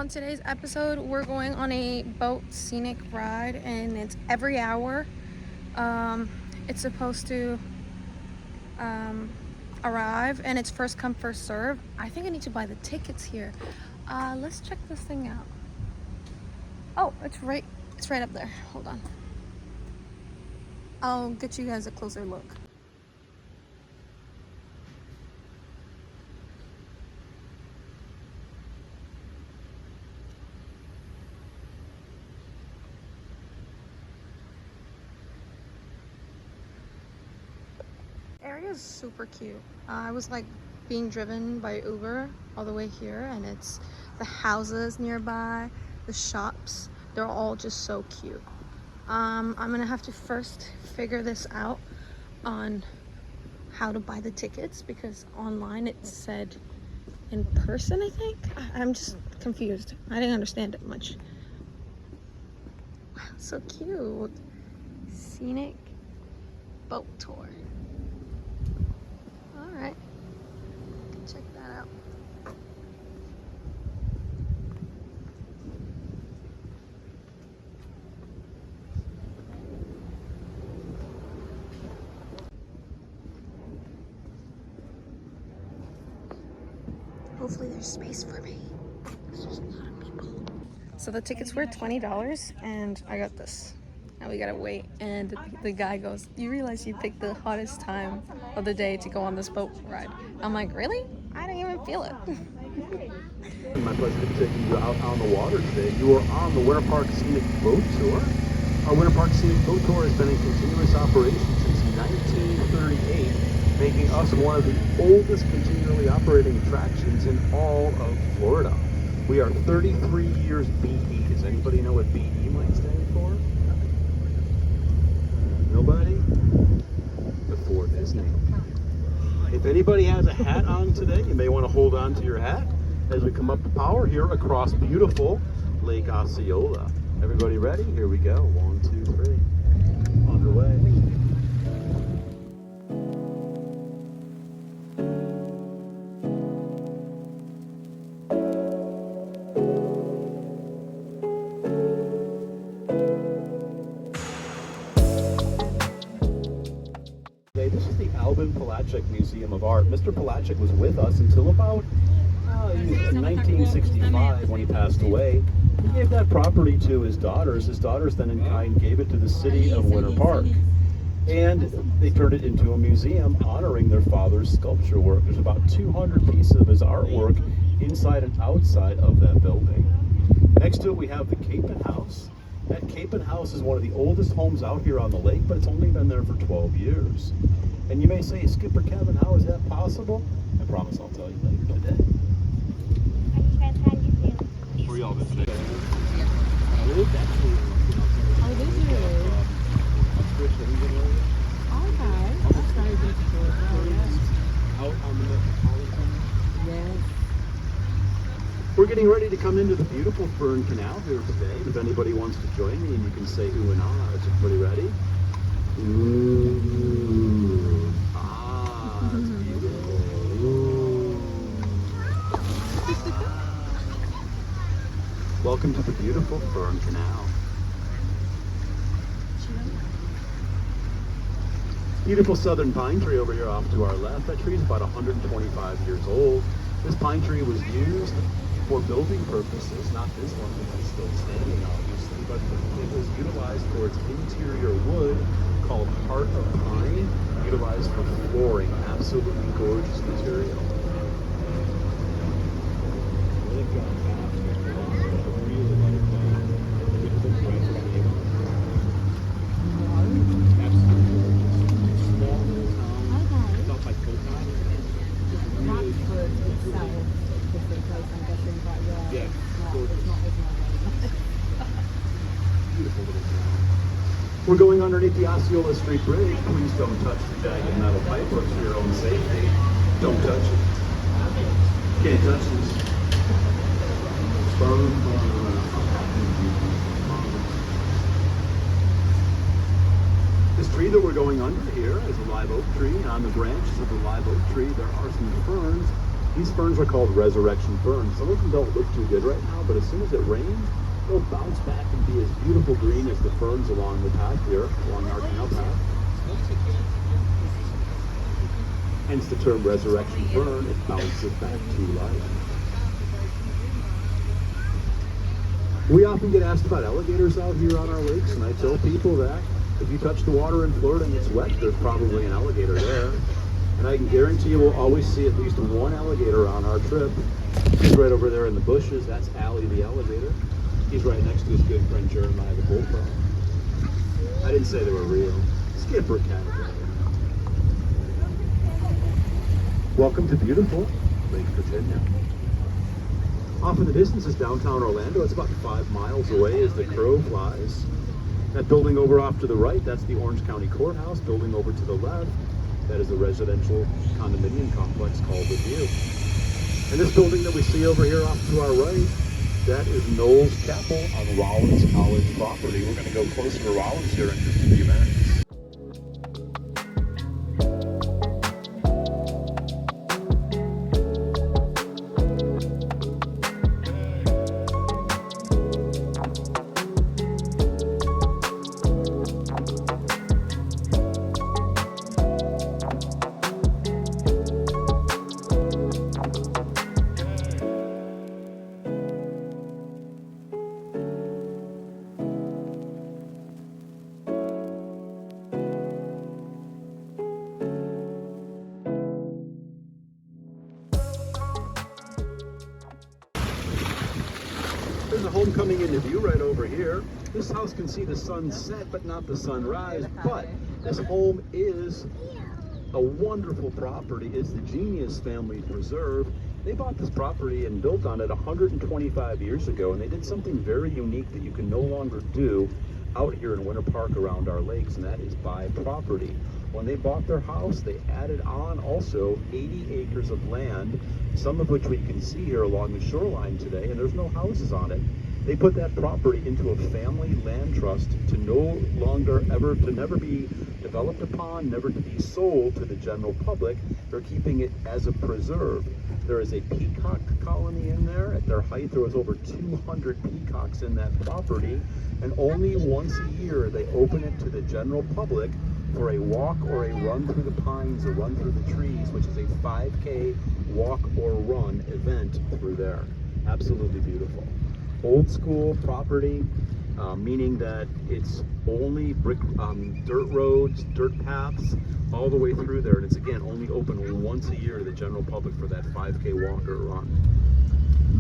On today's episode, we're going on a boat scenic ride, and it's every hour. It's supposed to arrive, and it's first come, first serve. I think I need to buy the tickets here. Let's check this thing out. Oh, it's right up there. Hold on. I'll get you guys a closer look. Area is super cute. I was like being driven by Uber all the way here, and it's the houses nearby, the shops, they're all just so cute. I'm gonna have to first figure this out on how to buy the tickets, because online it said in person, I think. I'm just confused. I didn't understand it much. Wow, so cute. Scenic boat tour. Alright, check that out. Hopefully there's space for me. There's a lot of people. So the tickets were $20 and I got this. Now we gotta wait, and the guy goes, "You realize you picked the hottest time of the day to go on this boat ride?" I'm like, "Really? I didn't even feel it." My pleasure to be taking you out on the water today. You are on the Winter Park Scenic Boat Tour. Our Winter Park Scenic Boat Tour has been in continuous operation since 1938, making us one of the oldest continually operating attractions in all of Florida. We are 33 years BE. Does anybody know what BE might stand for? Nobody? Before Disney. If anybody has a hat on today, you may want to hold on to your hat as we come up to power here across beautiful Lake Osceola. Everybody ready? Here we go. 1, 2, 3. Underway. This is the Alvin Palachuk Museum of Art. Mr. Palachuk was with us until about 1965 when he passed away. He gave that property to his daughters. His daughters then in kind gave it to the city of Winter Park. And they turned it into a museum honoring their father's sculpture work. There's about 200 pieces of his artwork inside and outside of that building. Next to it we have the Capon House. That Capon House is one of the oldest homes out here on the lake, but it's only been there for 12 years. And you may say, "Skipper Kevin, how is that possible?" I promise I'll tell you later today. Where y'all been today? Oh, did you? Okay. That's very beautiful. Out on the Metropolitan. Yes. We're getting ready to come into the beautiful Fern Canal here today. If anybody wants to join me, and you can say ooh and ah. Is everybody ready? Ooh. Ah, that's beautiful. Ooh. Welcome to the beautiful Fern Canal. Beautiful southern pine tree over here off to our left. That tree is about 125 years old. This pine tree was used for building purposes, not this one that's still standing obviously, but it was utilized for its interior wood called heart of pine, utilized for flooring. Absolutely gorgeous material. We're going underneath the Osceola Street Bridge. Please don't touch the jagged metal pipe for your own safety. Don't touch it. Can't touch this. This tree that we're going under here is a live oak tree, and on the branches of the live oak tree there are some ferns These ferns are called resurrection ferns. Some of them don't look too good right now, but as soon as it rains, they'll bounce back and be as beautiful green as the ferns along the path here, along our canal path. Hence the term resurrection fern, it bounces back to life. We often get asked about alligators out here on our lakes, and I tell people that if you touch the water in Florida and it's wet, there's probably an alligator there. And I can guarantee you we'll always see at least one alligator on our trip. He's right over there in the bushes. That's Allie the alligator. He's right next to his good friend Jeremiah the bullfrog. I didn't say they were real. Skipper kind of brother. Welcome to beautiful Lake Virginia. Off in the distance is downtown Orlando. It's about 5 miles away as the crow flies. That building over off to the right, that's the Orange County Courthouse. Building over to the left, that is a residential condominium complex called The View. And this building that we see over here off to our right, that is Knowles Chapel on Rollins College property. We're going to go closer to Rollins here in just a few minutes. There's a home coming into view right over here. This house can see the sun set, but not the sunrise. But this home is a wonderful property. It's the Genius Family Preserve. They bought this property and built on it 125 years ago, and they did something very unique that you can no longer do out here in Winter Park around our lakes, and that is buy property. When they bought their house, they added on also 80 acres of land, some of which we can see here along the shoreline today, and there's no houses on it. They put that property into a family land trust to never be developed upon, never to be sold to the general public. They're keeping it as a preserve. There is a peacock colony in there. At their height, there was over 200 peacocks in that property, and only once a year they open it to the general public for a walk or a run through the pines, a run through the trees, which is a 5K walk or run event through there. Absolutely beautiful. Old school property, meaning that it's only brick, dirt roads, dirt paths, all the way through there. And it's again only open once a year to the general public for that 5K walk or run.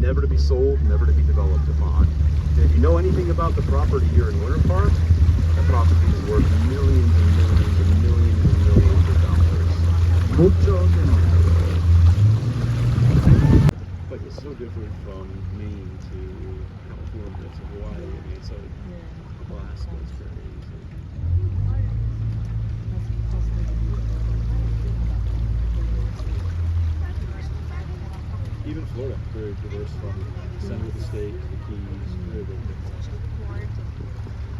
Never to be sold, never to be developed upon. And if you know anything about the property here in Winter Park, the property is worth millions and millions and millions and millions of dollars. Mucho dinero. But it's so different from Maine to California to Hawaii. I mean, it's so Alaska is crazy. Even Florida, very diverse from the center of the state to the Keys, very, very different.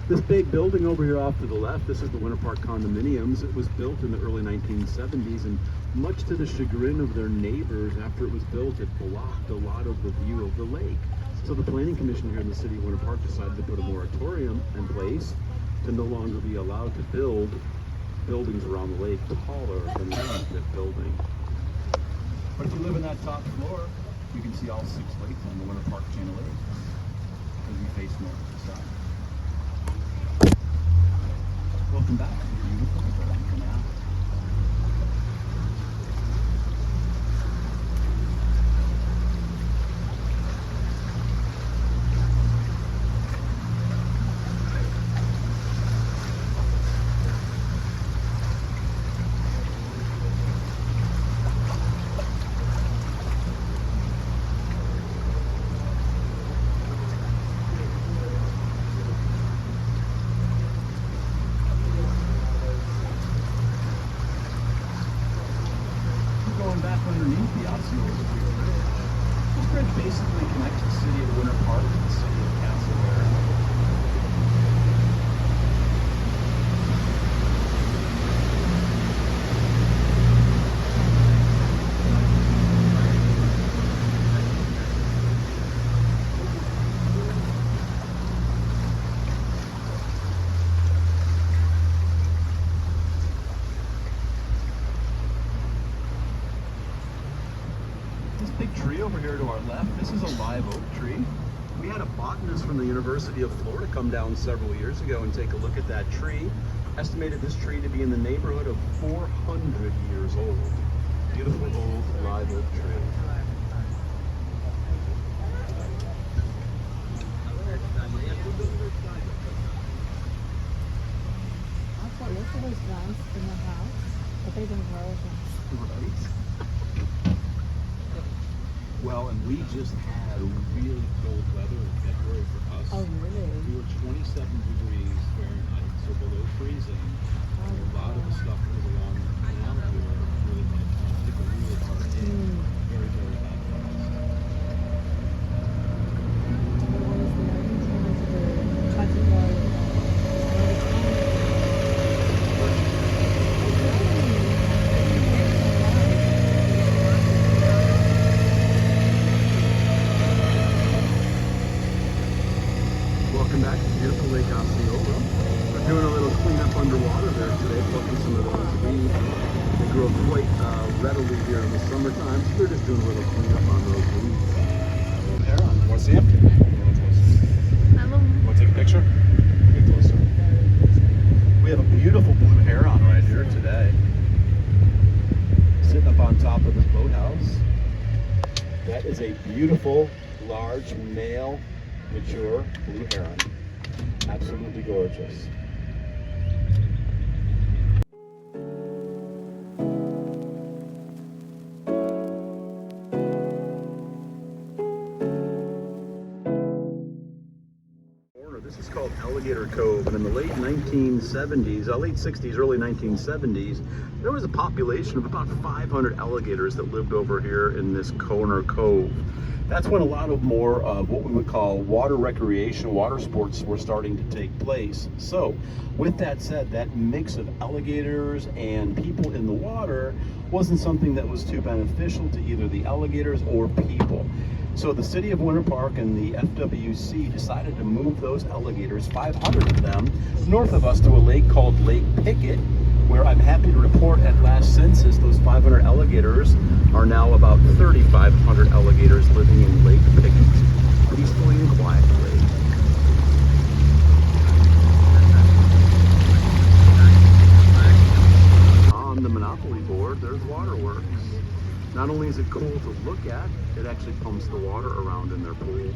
This big building over here off to the left, this is the Winter Park condominiums. It was built in the early 1970s, and much to the chagrin of their neighbors, after it was built, it blocked a lot of the view of the lake. So the Planning Commission here in the city of Winter Park decided to put a moratorium in place to no longer be allowed to build buildings around the lake taller than that building. But if you live in that top floor, you can see all 6 lakes on the Winter Park chain of lakes as you face north to south. Welcome back to the beautiful canal. tree over here to our left. This is a live oak tree. We had a botanist from the University of Florida come down several years ago and take a look at that tree. Estimated this tree to be in the neighborhood of 400 years old. Beautiful old live oak tree. Also, look at those plants in the house, but they don't grow them. Right. Well, and we just had really cold weather in February for us. Oh, really? We were 27 degrees Fahrenheit, so below freezing. And a lot of the stuff that was along the canal here really took a really hard hit. Very, very bad for us. Welcome back to beautiful Lake Osceola. We're doing a little cleanup underwater there today, plucking some of those weeds. They grow quite readily here in the summertime, so we're just doing a little cleanup on those weeds. Heron, want to see him? Want to take a picture? Get closer. We have a beautiful blue heron right here today, sitting up on top of this boathouse. That is a beautiful, large, male, mature blue heron. Absolutely gorgeous. This is called Alligator Cove, and in the late 1970s, late 60s, early 1970s, there was a population of about 500 alligators that lived over here in this corner cove. That's when a lot of more of what we would call water recreation, water sports were starting to take place. So, with that said, that mix of alligators and people in the water wasn't something that was too beneficial to either the alligators or people. So the city of Winter Park and the FWC decided to move those alligators, 500 of them, north of us to a lake called Lake Pickett, where I'm happy to report at last census those 500 alligators are now about 3,500 alligators living in Lake Pickett, peacefully and quietly. On the Monopoly board, there's waterworks. Not only is it cool to look at, it actually pumps the water around in their pool.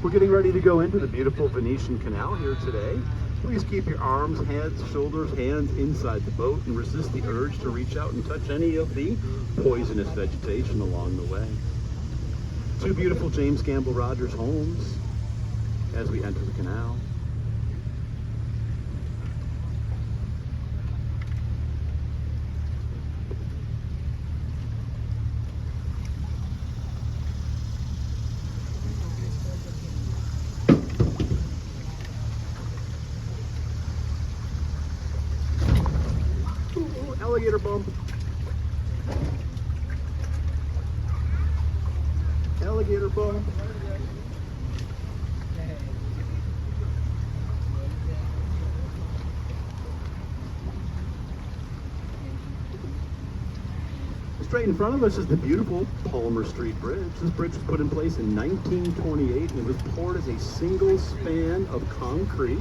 We're getting ready to go into the beautiful Venetian Canal here today. Please keep your arms, heads, shoulders, hands inside the boat and resist the urge to reach out and touch any of the poisonous vegetation along the way. Two beautiful James Gamble Rogers homes as we enter the canal. Alligator bump. Alligator bump. Straight in front of us is the beautiful Palmer Street Bridge. This bridge was put in place in 1928 and it was poured as a single span of concrete.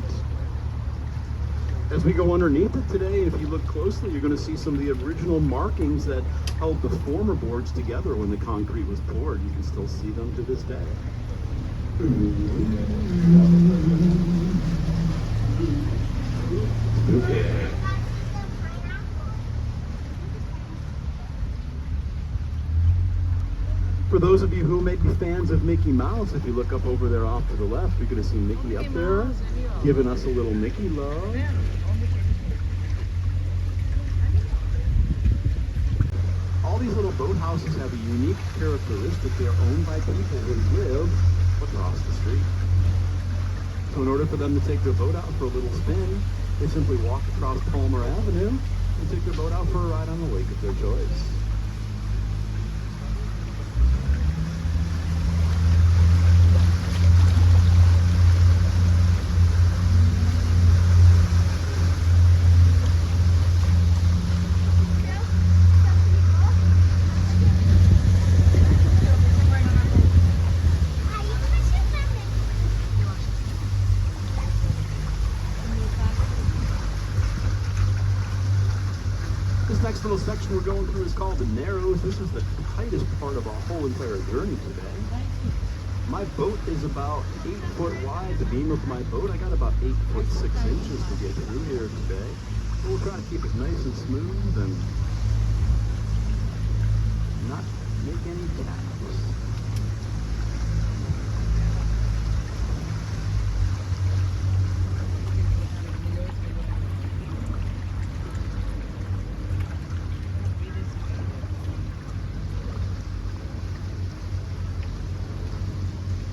As we go underneath it today, if you look closely, you're going to see some of the original markings that held the former boards together when the concrete was poured. You can still see them to this day. For those of you who may be fans of Mickey Mouse, if you look up over there off to the left, you're going to see Mickey up there giving us a little Mickey love. All these little boathouses have a unique characteristic. They are owned by people who live across the street. So in order for them to take their boat out for a little spin, they simply walk across Palmer Avenue and take their boat out for a ride on the lake of their choice. Next little section we're going through is called the Narrows. This is the tightest part of our whole entire journey today. My boat is about 8 foot wide. The beam of my boat, I got about 8 foot 6 inches to get through here today. But we'll try to keep it nice and smooth and not make any taps.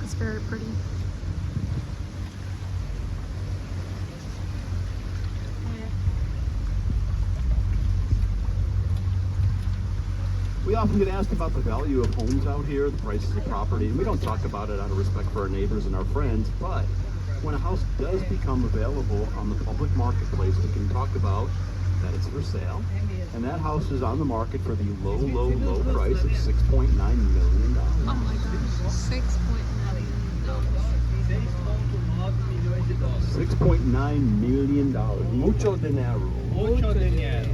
It's very pretty. We often get asked about the value of homes out here, the prices of property, and we don't talk about it out of respect for our neighbors and our friends, but when a house does become available on the public marketplace, we can talk about that it's for sale. And that house is on the market for the low, low, low price of $6.9 million. Oh my gosh, $6.9 million. Mucho dinero. Mucho dinero.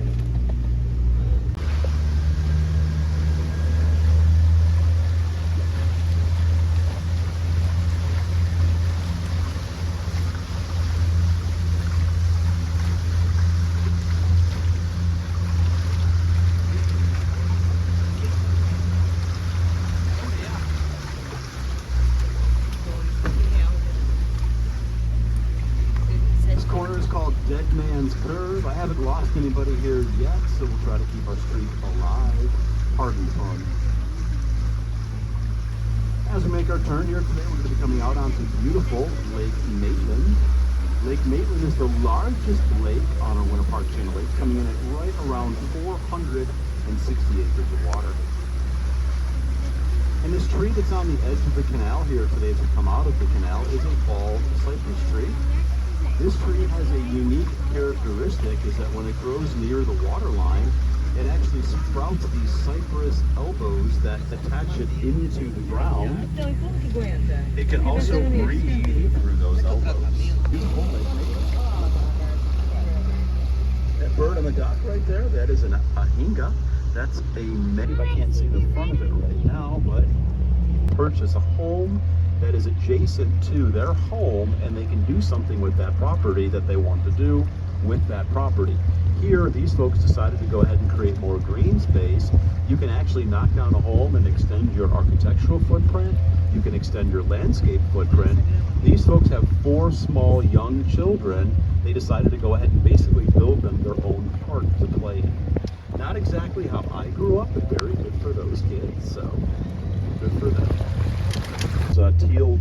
This corner is called Dead Man's Curve. I haven't lost anybody here yet, so we'll try to keep our streak alive. Pardon the pun. As we make our turn here today, we're going to be coming out onto beautiful Lake Maitland. Lake Maitland is the largest lake on our Winter Park chain of lakes, coming in at right around 460 acres of water. And this tree that's on the edge of the canal here today, as we come out of the canal, is a bald cypress tree. This tree has a unique characteristic, is that when it grows near the water line, it actually sprouts these cypress elbows that attach it into the ground. It can also breathe through those elbows. That bird on the dock right there, that is an ahinga. That's a maybe I can't see the front of it right now, but purchase a home that is adjacent to their home, and they can do something with that property that they want to do with that property. Here, these folks decided to go ahead and create more green space. You can actually knock down a home and extend your architectural footprint. You can extend your landscape footprint. These folks have 4 small young children. They decided to go ahead and basically build them their own park to play in. Not exactly how I grew up, but very good for those kids, so good for them. Teal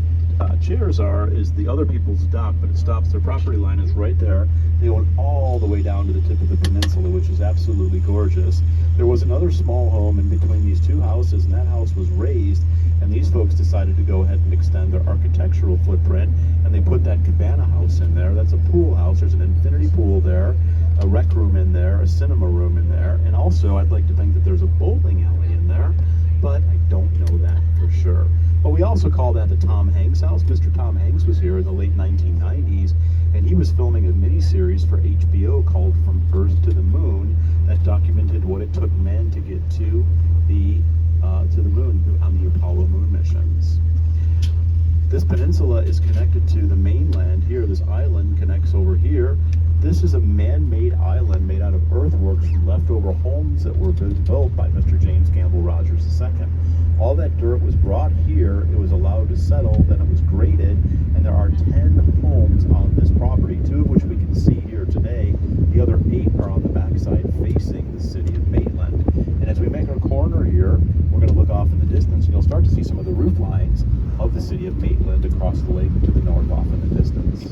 chairs is the other people's dock, but it stops. Their property line is right there. They went all the way down to the tip of the peninsula, which is absolutely gorgeous. There was another small home in between these two houses, and that house was raised, and these folks decided to go ahead and extend their architectural footprint, and they put that cabana house in there. That's a pool house. There's an infinity pool there, a rec room in there, a cinema room in there, and also I'd like to think that there's a bowling alley in there, but I don't know that for sure. But we also call that the Tom Hanks house. Mr. Tom Hanks was here in the late 1990s, and he was filming a miniseries for HBO called From Earth to the Moon that documented what it took men to get to the moon on the Apollo moon missions. This peninsula is connected to the mainland here. This island connects over here. This is a man-made island made out of earthworks from leftover homes that were built by Mr. James Campbell Rogers II. All that dirt was brought here, it was allowed to settle, then it was graded, and there are 10 homes on this property, 2 of which we can see here today. The other 8 are on the backside facing the city of Maitland. And as we make our corner here, we're going to look off in the distance, and you'll start to see some of the roof lines of the city of Maitland across the lake to the north off in the distance.